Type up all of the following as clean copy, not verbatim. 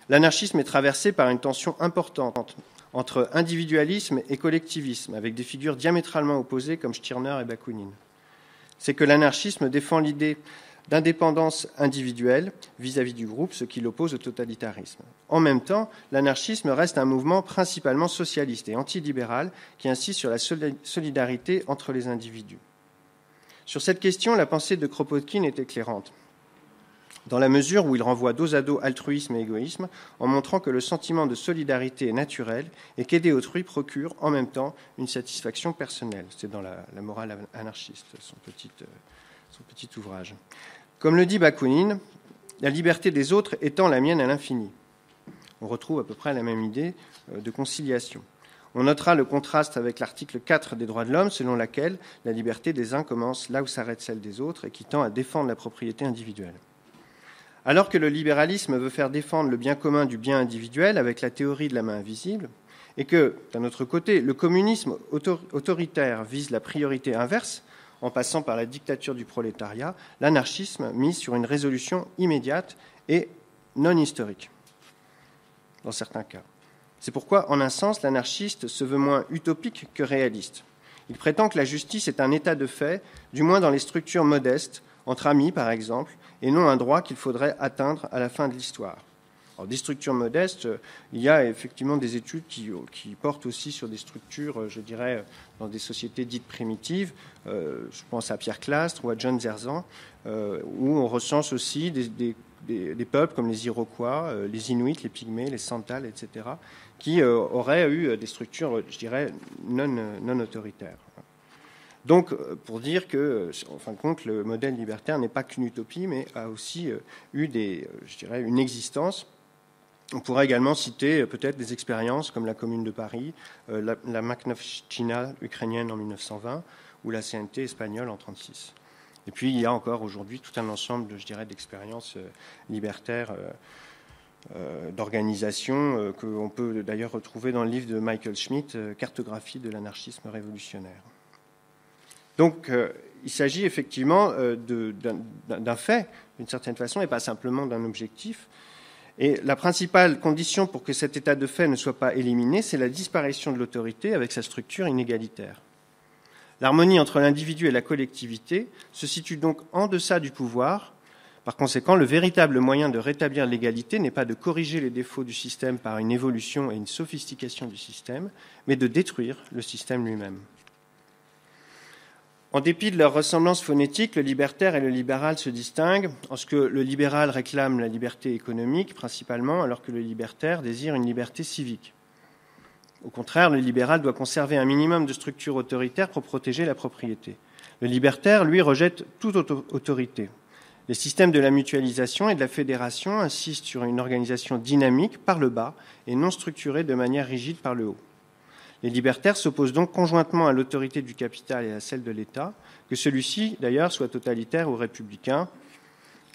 L'anarchisme est traversé par une tension importante entre individualisme et collectivisme, avec des figures diamétralement opposées comme Stirner et Bakounine. C'est que l'anarchisme défend l'idée d'indépendance individuelle vis-à-vis du groupe, ce qui l'oppose au totalitarisme. En même temps, l'anarchisme reste un mouvement principalement socialiste et antilibéral qui insiste sur la solidarité entre les individus. Sur cette question, la pensée de Kropotkin est éclairante, dans la mesure où il renvoie dos à dos altruisme et égoïsme, en montrant que le sentiment de solidarité est naturel et qu'aider autrui procure en même temps une satisfaction personnelle. C'est dans la morale anarchiste, son petit ouvrage. Comme le dit Bakounine, la liberté des autres étant la mienne à l'infini. On retrouve à peu près la même idée de conciliation. On notera le contraste avec l'article 4 des droits de l'homme, selon laquelle la liberté des uns commence là où s'arrête celle des autres et qui tend à défendre la propriété individuelle. Alors que le libéralisme veut faire défendre le bien commun du bien individuel avec la théorie de la main invisible, et que, d'un autre côté, le communisme autoritaire vise la priorité inverse, en passant par la dictature du prolétariat, l'anarchisme mise sur une résolution immédiate et non historique, dans certains cas. C'est pourquoi, en un sens, l'anarchiste se veut moins utopique que réaliste. Il prétend que la justice est un état de fait, du moins dans les structures modestes, entre amis par exemple, et non un droit qu'il faudrait atteindre à la fin de l'histoire. Alors, des structures modestes, il y a effectivement des études qui portent aussi sur des structures, je dirais, dans des sociétés dites primitives. Je pense à Pierre Clastres ou à John Zerzan, où on recense aussi des peuples comme les Iroquois, les Inuits, les Pygmées, les Santals, etc., qui auraient eu des structures, je dirais, non autoritaires. Donc, pour dire que, en fin de compte, le modèle libertaire n'est pas qu'une utopie, mais a aussi eu une existence. On pourrait également citer peut-être des expériences comme la Commune de Paris, la Maknovština ukrainienne en 1920 ou la CNT espagnole en 1936. Et puis, il y a encore aujourd'hui tout un ensemble, d'expériences libertaires, d'organisation, qu'on peut d'ailleurs retrouver dans le livre de Michael Schmidt, Cartographie de l'anarchisme révolutionnaire. Donc, il s'agit effectivement d'un fait, d'une certaine façon, et pas simplement d'un objectif. Et la principale condition pour que cet état de fait ne soit pas éliminé, c'est la disparition de l'autorité avec sa structure inégalitaire. L'harmonie entre l'individu et la collectivité se situe donc en deçà du pouvoir. Par conséquent, le véritable moyen de rétablir l'égalité n'est pas de corriger les défauts du système par une évolution et une sophistication du système, mais de détruire le système lui-même. En dépit de leur ressemblance phonétique, le libertaire et le libéral se distinguent en ce que le libéral réclame la liberté économique principalement, alors que le libertaire désire une liberté civique. Au contraire, le libéral doit conserver un minimum de structure autoritaire pour protéger la propriété. Le libertaire, lui, rejette toute autorité. Les systèmes de la mutualisation et de la fédération insistent sur une organisation dynamique par le bas et non structurée de manière rigide par le haut. Les libertaires s'opposent donc conjointement à l'autorité du capital et à celle de l'État, que celui-ci, d'ailleurs, soit totalitaire ou républicain,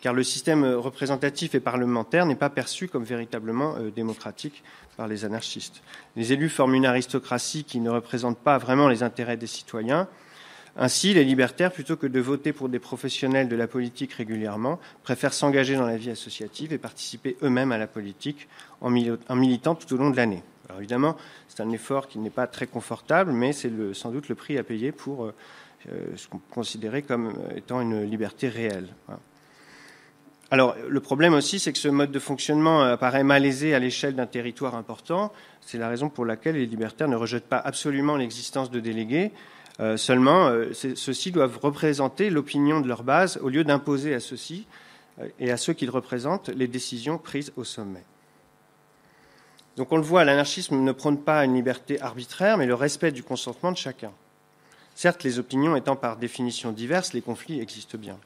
car le système représentatif et parlementaire n'est pas perçu comme véritablement démocratique par les anarchistes. Les élus forment une aristocratie qui ne représente pas vraiment les intérêts des citoyens. Ainsi, les libertaires, plutôt que de voter pour des professionnels de la politique régulièrement, préfèrent s'engager dans la vie associative et participer eux-mêmes à la politique en militant tout au long de l'année. Alors évidemment, c'est un effort qui n'est pas très confortable, mais c'est sans doute le prix à payer pour ce qu'on considérait comme étant une liberté réelle. Alors, le problème aussi, c'est que ce mode de fonctionnement apparaît malaisé à l'échelle d'un territoire important. C'est la raison pour laquelle les libertaires ne rejettent pas absolument l'existence de délégués. Seulement, ceux-ci doivent représenter l'opinion de leur base au lieu d'imposer à ceux-ci et à ceux qu'ils représentent les décisions prises au sommet. Donc on le voit, l'anarchisme ne prône pas une liberté arbitraire, mais le respect du consentement de chacun. Certes, les opinions étant par définition diverses, les conflits existent bien.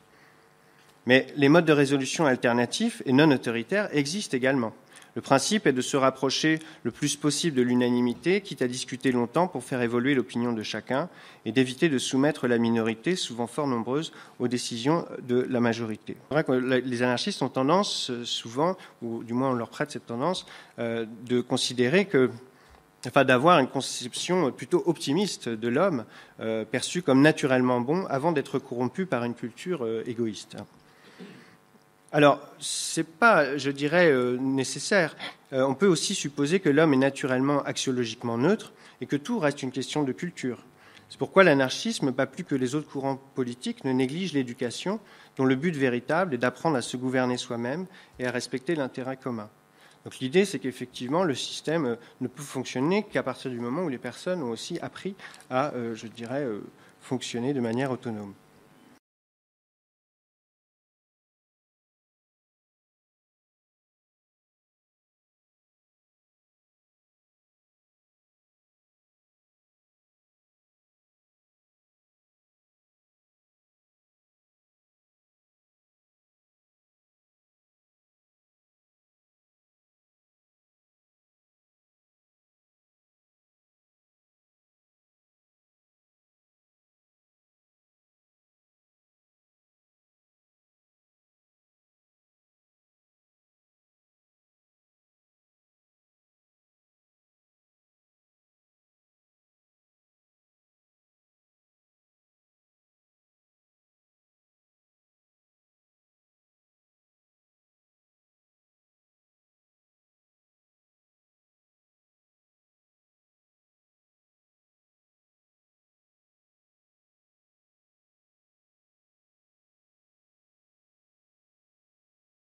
Mais les modes de résolution alternatifs et non autoritaires existent également. Le principe est de se rapprocher le plus possible de l'unanimité, quitte à discuter longtemps pour faire évoluer l'opinion de chacun, et d'éviter de soumettre la minorité, souvent fort nombreuse, aux décisions de la majorité. C'est vrai que les anarchistes ont tendance, souvent, ou du moins on leur prête cette tendance, de considérer d'avoir une conception plutôt optimiste de l'homme, perçu comme naturellement bon, avant d'être corrompu par une culture égoïste. Alors, ce n'est pas, je dirais, nécessaire. On peut aussi supposer que l'homme est naturellement axiologiquement neutre et que tout reste une question de culture. C'est pourquoi l'anarchisme, pas plus que les autres courants politiques, ne néglige l'éducation, dont le but véritable est d'apprendre à se gouverner soi-même et à respecter l'intérêt commun. Donc l'idée, c'est qu'effectivement, le système ne peut fonctionner qu'à partir du moment où les personnes ont aussi appris à, je dirais, fonctionner de manière autonome.